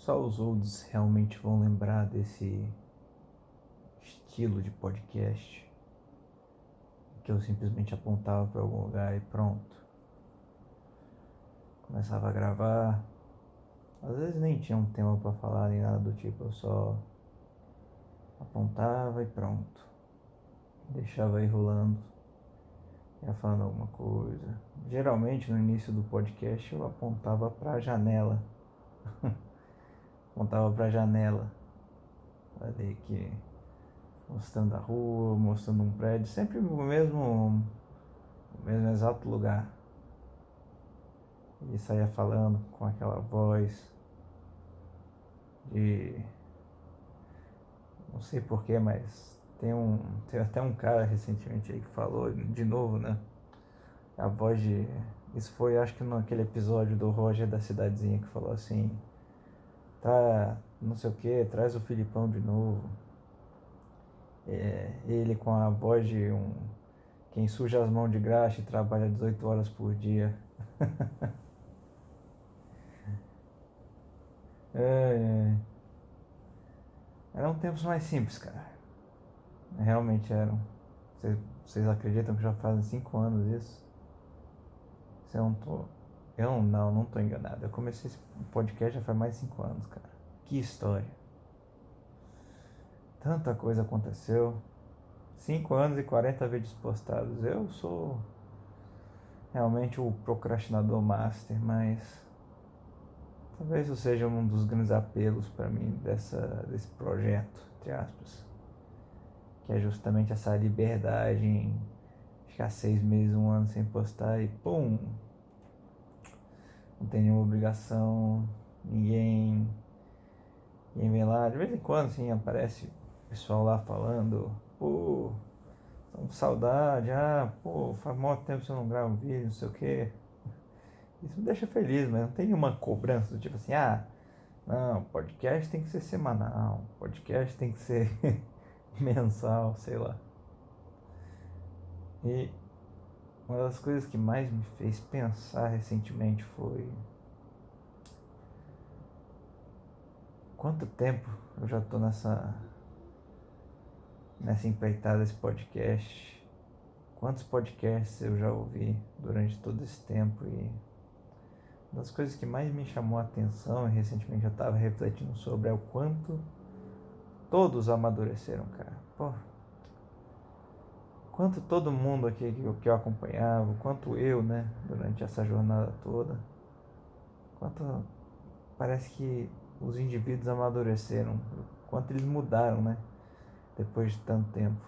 Só os olds realmente vão lembrar desse estilo de podcast que eu simplesmente apontava para algum lugar e pronto. Começava a gravar. Às vezes nem tinha um tema para falar nem nada do tipo, eu só apontava e pronto. Deixava aí rolando, ia falando alguma coisa. Geralmente no início do podcast eu apontava para a janela. Apontava para a janela ali que mostrando a rua, mostrando um prédio, sempre no mesmo exato lugar. E saía falando com aquela voz de, não sei porquê, mas tem até um cara recentemente aí que falou de novo, né? A voz de, isso foi acho que naquele episódio do Roger da Cidadezinha que falou assim, tá, não sei o que, traz o Filipão de novo. Ele com a voz de quem suja as mãos de graxa e trabalha 18 horas por dia. É, eram tempos mais simples, cara. Realmente eram. Vocês acreditam que já fazem 5 anos isso? Se eu não tô. Eu não tô enganado. Eu comecei esse podcast já faz mais de 5 anos, cara. Que história. Tanta coisa aconteceu. 5 anos e 40 vídeos postados. Eu sou realmente o procrastinador master, mas talvez eu seja um dos grandes apelos para mim desse projeto, entre aspas, que é justamente essa liberdade em ficar 6 meses, 1 ano sem postar e pum, não tem nenhuma obrigação, ninguém vem lá, de vez em quando assim aparece o pessoal lá falando, pô, tô com saudade, pô, faz muito tempo que você não grava um vídeo, não sei o que. Isso me deixa feliz, mas não tem nenhuma cobrança do tipo assim, não, podcast tem que ser semanal, podcast tem que ser mensal, sei lá. E uma das coisas que mais me fez pensar recentemente foi quanto tempo eu já tô nessa empreitada desse podcast. Quantos podcasts eu já ouvi durante todo esse tempo e uma das coisas que mais me chamou a atenção e recentemente eu estava refletindo sobre é o quanto todos amadureceram, cara. Pô, quanto todo mundo aqui que eu acompanhava, quanto eu, né, durante essa jornada toda, quanto parece que os indivíduos amadureceram, quanto eles mudaram, né, depois de tanto tempo.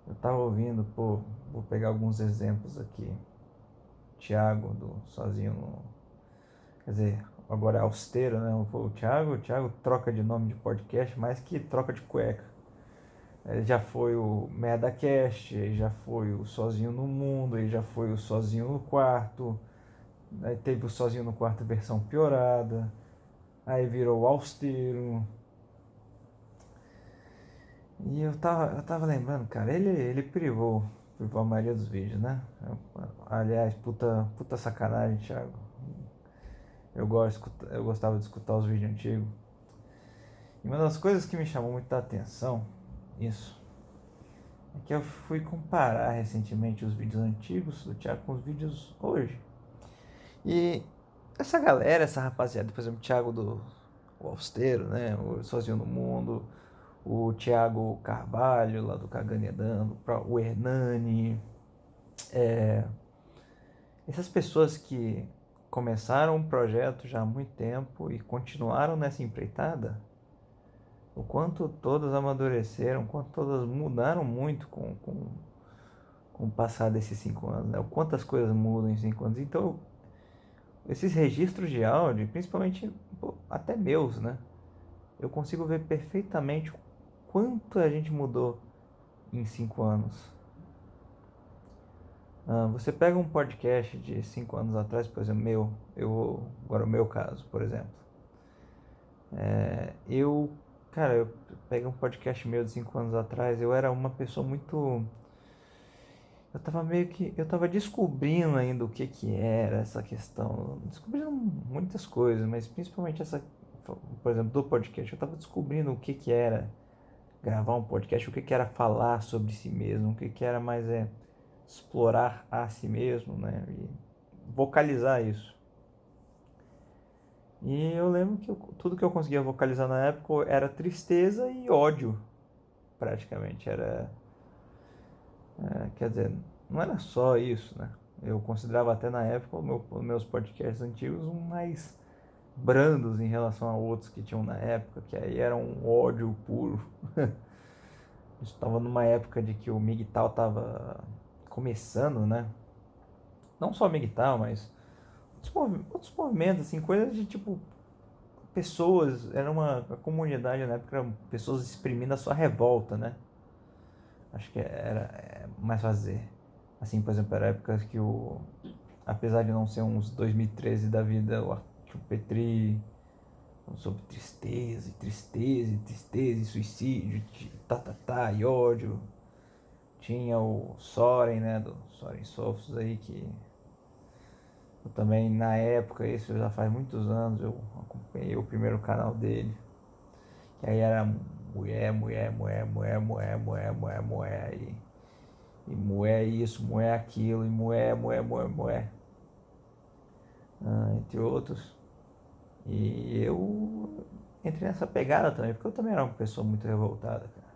Eu tava ouvindo, pô, vou pegar alguns exemplos aqui. Thiago, do Sozinho no... Quer dizer, agora é Austero, né? O Thiago troca de nome de podcast mais que troca de cueca. Ele já foi o MerdaCast, ele já foi o Sozinho no Mundo, ele já foi o Sozinho no Quarto, aí teve o Sozinho no Quarto versão piorada, aí virou o Austero. E eu tava lembrando, cara, ele privou a maioria dos vídeos, né? Aliás, puta sacanagem, Thiago. Eu gostava de escutar os vídeos antigos. E uma das coisas que me chamou muita atenção, isso, é que eu fui comparar recentemente os vídeos antigos do Thiago com os vídeos hoje. E essa galera, essa rapaziada, por exemplo, o Thiago do o Austero, né? O Sozinho no Mundo, o Thiago Carvalho, lá do Cagando e Andando, o Hernani, essas pessoas que começaram um projeto já há muito tempo e continuaram nessa empreitada, o quanto todas amadureceram, o quanto todas mudaram muito com o passar desses 5 anos, né? O quanto as coisas mudam em 5 anos. Então, esses registros de áudio, principalmente até meus, né? Eu consigo ver perfeitamente o quanto a gente mudou em 5 anos. Você pega um podcast de 5 anos atrás, por exemplo, agora o meu caso, por exemplo. Eu, cara, peguei um podcast meu de 5 anos atrás, eu era uma pessoa muito... eu tava descobrindo ainda o que que era essa questão, descobrindo muitas coisas, mas principalmente essa, por exemplo, do podcast, eu tava descobrindo o que que era gravar um podcast, o que que era falar sobre si mesmo, o que que era mais explorar a si mesmo, né, e vocalizar isso. E eu lembro que tudo que eu conseguia vocalizar na época era tristeza e ódio, praticamente, quer dizer, não era só isso, né? Eu considerava até na época os meus podcasts antigos mais brandos em relação a outros que tinham na época, que aí era um ódio puro. Estava numa época de que o MGTOW estava começando, né? Não só o MGTOW, mas outros movimentos, assim, coisas de tipo pessoas, era uma a comunidade na época, eram pessoas exprimindo a sua revolta, né? Acho que era mais fazer. Assim, por exemplo, era épocas que apesar de não ser uns 2013 da vida, o Arthur Petri sobre tristeza, e tristeza, e tristeza, e suicídio, e ódio. Tinha o Soren, né, do Soren Sofos aí, que eu também, na época, isso já faz muitos anos, eu acompanhei o primeiro canal dele, que aí era mulher, mulher, mulher, mulher, mulher, mulher, mulher, mulher, e mulher isso, mulher aquilo, e mulher, mulher, mulher, mulher, entre outros. E eu entrei nessa pegada também, porque eu também era uma pessoa muito revoltada, cara,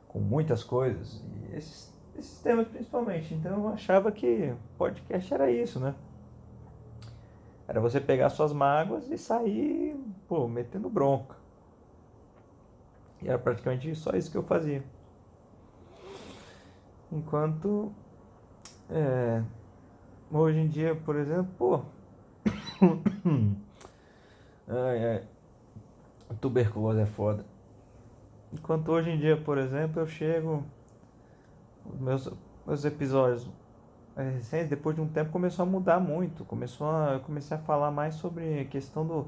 com muitas coisas, e esses temas principalmente. Então eu achava que podcast era isso, né? Era você pegar suas mágoas e sair, pô, metendo bronca. E era praticamente só isso que eu fazia. Enquanto, é, hoje em dia, por exemplo, pô, ai, ai, tuberculose é foda. Enquanto hoje em dia, por exemplo, eu chego, os meus episódios recentes, depois de um tempo, começou a mudar muito. Eu comecei a falar mais sobre a questão do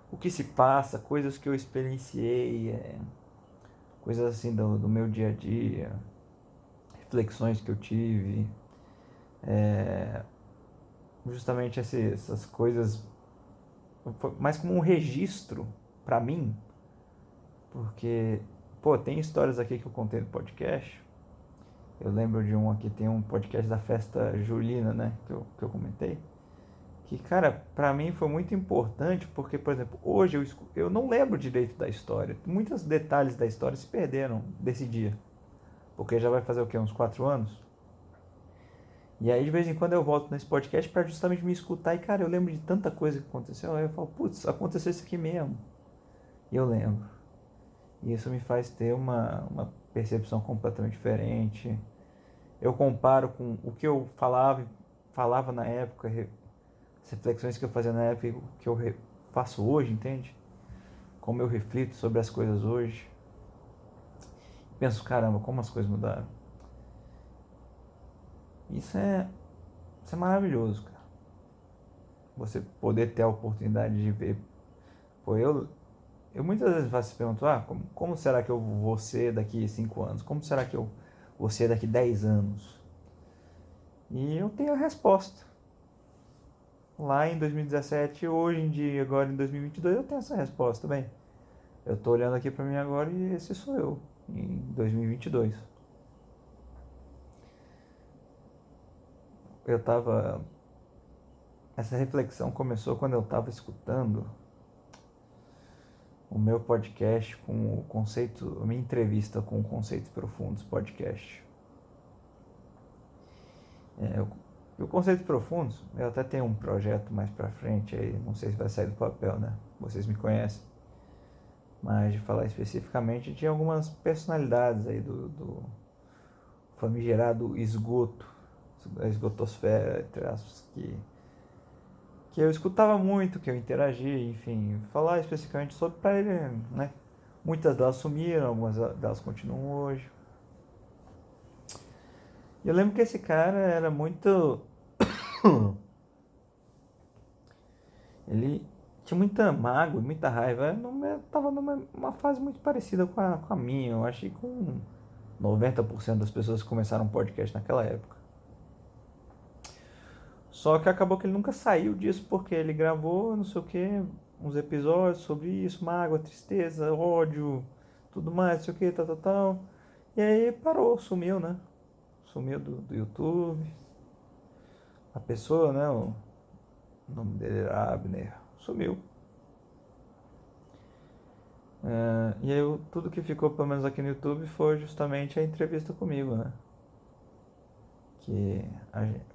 o que se passa, coisas que eu experienciei, coisas assim do meu dia a dia, reflexões que eu tive, é, justamente essas coisas, mais como um registro para mim, porque, pô, tem histórias aqui que eu contei no podcast. Eu lembro de um aqui, tem um podcast da festa julina, né, que eu comentei. Que, cara, pra mim foi muito importante, porque, por exemplo, hoje eu não lembro direito da história. Muitos detalhes da história se perderam desse dia. Porque já vai fazer o quê? Uns 4 anos? E aí, de vez em quando, eu volto nesse podcast pra justamente me escutar. E, cara, eu lembro de tanta coisa que aconteceu. Aí eu falo, putz, aconteceu isso aqui mesmo. E eu lembro. E isso me faz ter uma percepção completamente diferente. Eu comparo com o que eu falava na época, as reflexões que eu fazia na época e o que eu faço hoje, entende? Como eu reflito sobre as coisas hoje. Penso, caramba, como as coisas mudaram. Isso é, isso é maravilhoso, cara. Você poder ter a oportunidade de ver. Pô, eu muitas vezes faço essa pergunta, como será que eu vou ser daqui 5 anos? Como será que eu vou ser daqui 10 anos? E eu tenho a resposta. Lá em 2017, hoje em dia, agora em 2022, eu tenho essa resposta também. Eu tô olhando aqui pra mim agora e esse sou eu, em 2022. Eu tava... Essa reflexão começou quando eu tava escutando o meu podcast com o conceito, a minha entrevista com o Conceitos Profundos podcast. O Conceitos Profundos, eu até tenho um projeto mais pra frente aí, não sei se vai sair do papel, né? Vocês me conhecem. Mas de falar especificamente de algumas personalidades aí do famigerado esgoto, da esgotosfera, entre aspas, que eu escutava muito, que eu interagia, enfim, falar especificamente sobre para ele, né? Muitas delas sumiram, algumas delas continuam hoje. E eu lembro que esse cara era muito. Ele tinha muita mágoa, muita raiva. Eu tava numa fase muito parecida com a minha, eu achei com 90% das pessoas que começaram um podcast naquela época. Só que acabou que ele nunca saiu disso, porque ele gravou, não sei o que, uns episódios sobre isso, mágoa, tristeza, ódio, tudo mais, não sei o que, tal, tal, tal. E aí parou, sumiu, né? Sumiu do YouTube. A pessoa, né? O nome dele era Abner. Sumiu. E aí tudo que ficou, pelo menos aqui no YouTube, foi justamente a entrevista comigo, né? Que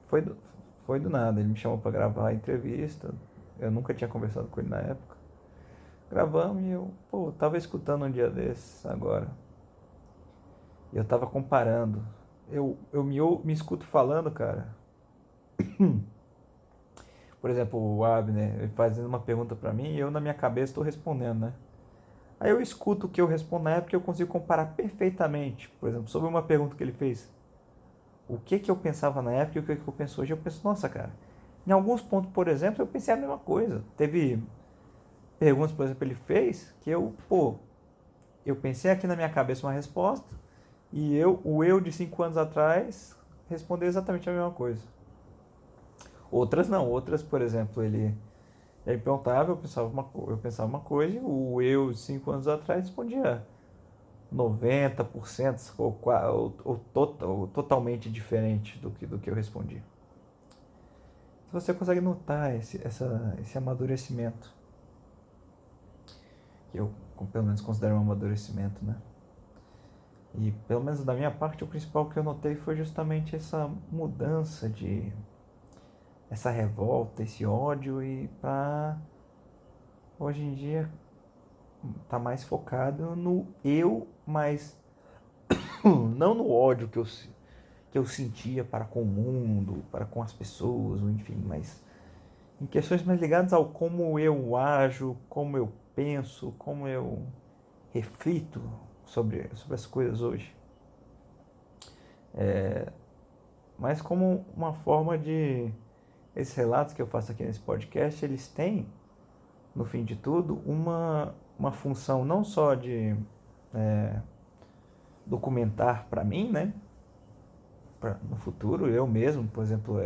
foi do nada. Ele me chamou pra gravar a entrevista. Eu nunca tinha conversado com ele na época. Gravamos e eu, tava escutando um dia desses agora. E eu tava comparando. Eu me escuto falando, cara. Por exemplo, o Abner fazendo uma pergunta pra mim e eu na minha cabeça estou respondendo, né? Aí eu escuto o que eu respondo na época e eu consigo comparar perfeitamente. Por exemplo, sobre uma pergunta que ele fez. O que eu pensava na época e o que eu penso hoje. Eu penso, nossa, cara. Em alguns pontos, por exemplo, eu pensei a mesma coisa. Teve perguntas, por exemplo, ele fez que eu pensei aqui na minha cabeça uma resposta e o eu de 5 anos atrás respondeu exatamente a mesma coisa. Outras não, outras, por exemplo, ele perguntava, eu pensava uma coisa e o eu de 5 anos atrás respondia 90% ou totalmente diferente do que eu respondi. Então você consegue notar esse amadurecimento, que eu pelo menos considero um amadurecimento, né? E pelo menos da minha parte, o principal que eu notei foi justamente essa mudança essa revolta, esse ódio, e para hoje em dia tá mais focado no eu, mas não no ódio que eu sentia para com o mundo, para com as pessoas, enfim, mas em questões mais ligadas ao como eu ajo, como eu penso, como eu reflito sobre as coisas hoje. Mas como uma forma de... Esses relatos que eu faço aqui nesse podcast, eles têm, no fim de tudo, uma função não só de documentar para mim, né? No futuro, eu mesmo, por exemplo,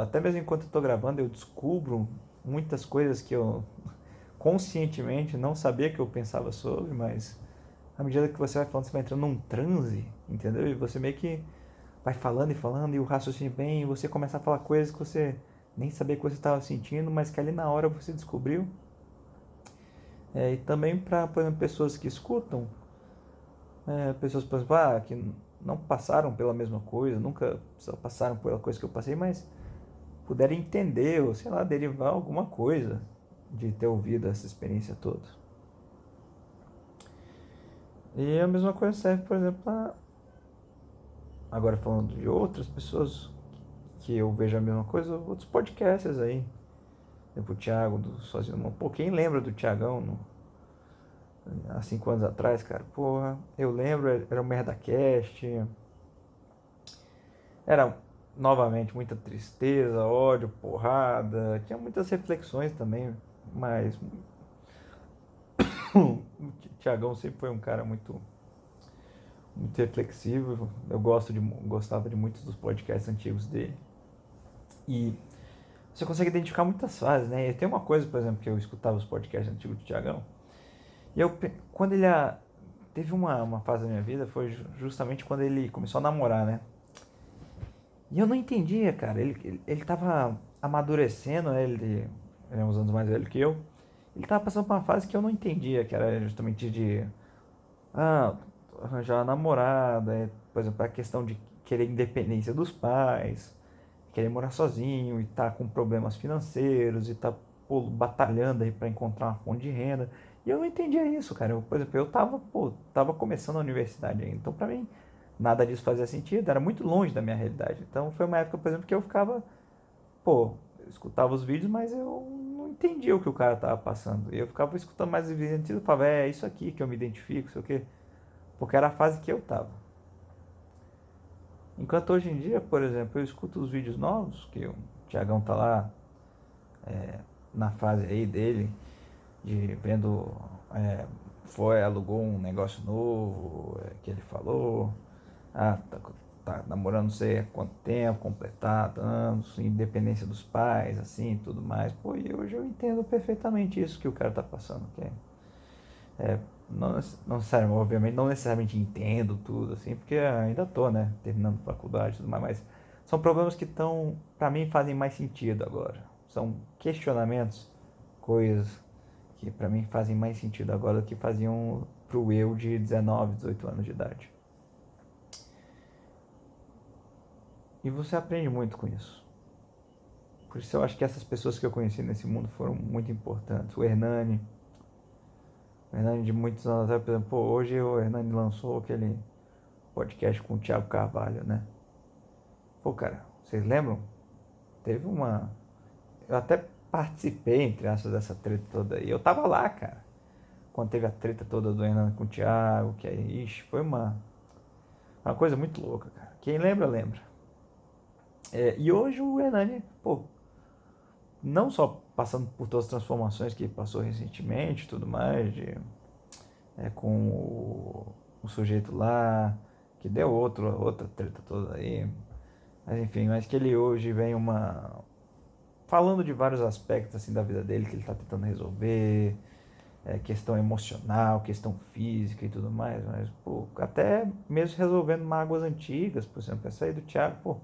até mesmo enquanto eu estou gravando, eu descubro muitas coisas que eu conscientemente não sabia que eu pensava sobre, mas à medida que você vai falando, você vai entrando num transe, entendeu? E você meio que vai falando e falando, e o raciocínio vem, e você começa a falar coisas que você nem sabia que você estava sentindo, mas que ali na hora você descobriu. E também para, por exemplo, pessoas que escutam, pessoas, por exemplo, que não passaram pela mesma coisa, nunca passaram pela coisa que eu passei, mas puderem entender, ou sei lá, derivar alguma coisa de ter ouvido essa experiência toda. E a mesma coisa serve, por exemplo, agora falando de outras pessoas que eu vejo a mesma coisa, outros podcasts aí. Por exemplo, o Thiago do Sozinho. Pô, quem lembra do Thiagão há 5 anos atrás, cara? Porra, eu lembro, era o MerdaCast. Era, novamente, muita tristeza, ódio, porrada. Tinha muitas reflexões também, mas o Thiagão sempre foi um cara muito, muito reflexivo. Eu gostava de muitos dos podcasts antigos dele. E você consegue identificar muitas fases, né? E tem uma coisa, por exemplo, que eu escutava os podcasts antigos do Thiagão. E quando ele teve uma fase da minha vida, foi justamente quando ele começou a namorar, né? E eu não entendia, cara. Ele tava amadurecendo, né? Ele é uns anos mais velho que eu. Ele tava passando por uma fase que eu não entendia, que era justamente de arranjar uma namorada, por exemplo, a questão de querer independência dos pais, querer morar sozinho e tá com problemas financeiros e tá batalhando aí para encontrar uma fonte de renda. E eu não entendia isso, cara. Por exemplo, eu tava começando a universidade ainda. Então, para mim, nada disso fazia sentido. Era muito longe da minha realidade. Então, foi uma época, por exemplo, que eu ficava, eu escutava os vídeos, mas eu não entendia o que o cara tava passando. E eu ficava escutando mais os vídeos antigos e falava, é isso aqui que eu me identifico, sei o quê. Porque era a fase que eu tava. Enquanto hoje em dia, por exemplo, eu escuto os vídeos novos, que o Thiagão tá lá na fase aí dele, de vendo foi, alugou um negócio novo, que ele falou, tá namorando não sei há quanto tempo, completado, anos, independência dos pais, assim, tudo mais. Pô, e hoje eu entendo perfeitamente isso que o cara tá passando, não necessariamente, obviamente, não necessariamente entendo tudo, assim, porque ainda tô, né, terminando faculdade e tudo mais, mas são problemas que estão, pra mim, fazem mais sentido agora. São questionamentos, coisas que pra mim fazem mais sentido agora do que faziam pro eu de 19, 18 anos de idade. E você aprende muito com isso. Por isso eu acho que essas pessoas que eu conheci nesse mundo foram muito importantes. O Hernani de muitos anos atrás, por exemplo, pô, hoje o Hernani lançou aquele podcast com o Thiago Carvalho, né? Pô, cara, vocês lembram? Teve uma. Eu até participei, entre aspas, dessa treta toda aí. Eu tava lá, cara. Quando teve a treta toda do Hernani com o Thiago, que aí, ixi, foi uma coisa muito louca, cara. Quem lembra, lembra. E hoje o Hernani, pô, não só passando por todas as transformações que passou recentemente, tudo mais, com o sujeito lá, que deu outra treta toda aí, mas enfim, mas que ele hoje vem falando de vários aspectos assim da vida dele que ele está tentando resolver, questão emocional, questão física e tudo mais, mas pô, até mesmo resolvendo mágoas antigas, por exemplo, essa aí do Thiago, pô,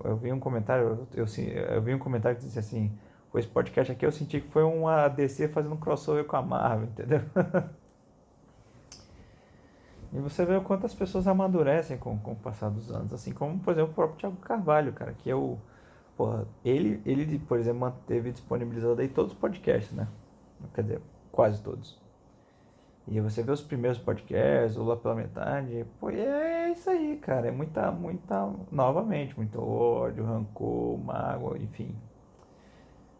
eu vi um comentário, eu vi um comentário que disse assim, pô, esse podcast aqui eu senti que foi um ADC fazendo um crossover com a Marvel, entendeu? E você vê o quanto as pessoas amadurecem com o passar dos anos, assim como, por exemplo, o próprio Thiago Carvalho, cara, que é o, porra, ele, por exemplo, manteve disponibilizado aí todos os podcasts, né? Quer dizer, quase todos. E você vê os primeiros podcasts, o Lá pela Metade, pô, é isso aí, cara. É novamente, muito ódio, rancor, mágoa, enfim.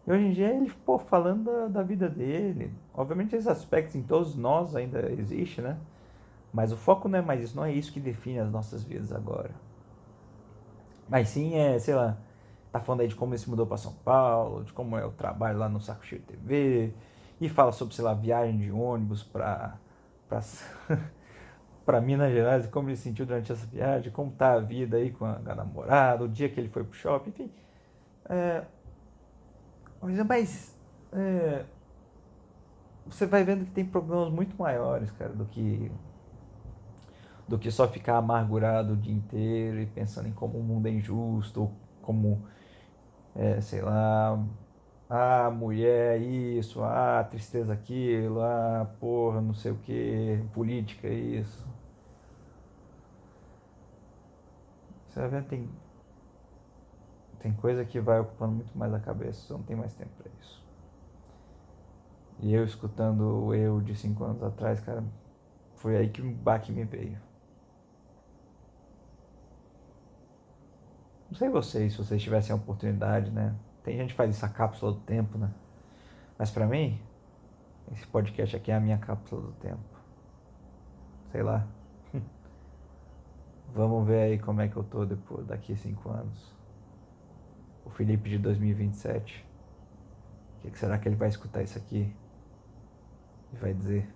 E hoje em dia ele, pô, falando da vida dele. Obviamente esses aspectos em todos nós ainda existe, né? Mas o foco não é mais isso, não é isso que define as nossas vidas agora. Mas sim sei lá, tá falando aí de como ele se mudou para São Paulo, de como é o trabalho lá no Saco Cheio TV, e fala sobre, sei lá, viagem de ônibus pra, pra Minas Gerais, e como ele se sentiu durante essa viagem, como tá a vida aí com a namorada, o dia que ele foi pro shopping, enfim. É, mas você vai vendo que tem problemas muito maiores, cara, do que só ficar amargurado o dia inteiro e pensando em como o mundo é injusto, ou como, sei lá, mulher isso, tristeza aquilo, porra, não sei o que, política isso. Você vai vendo, tem coisa que vai ocupando muito mais a cabeça, você não tem mais tempo pra isso. E eu escutando eu de 5 anos atrás, cara, foi aí que o baque me veio. Não sei vocês, se vocês tivessem a oportunidade, né? Tem gente que faz essa cápsula do tempo, né? Mas pra mim, esse podcast aqui é a minha cápsula do tempo. Sei lá. Vamos ver aí como é que eu tô daqui a 5 anos. O Felipe de 2027. O que será que ele vai escutar isso aqui e vai dizer?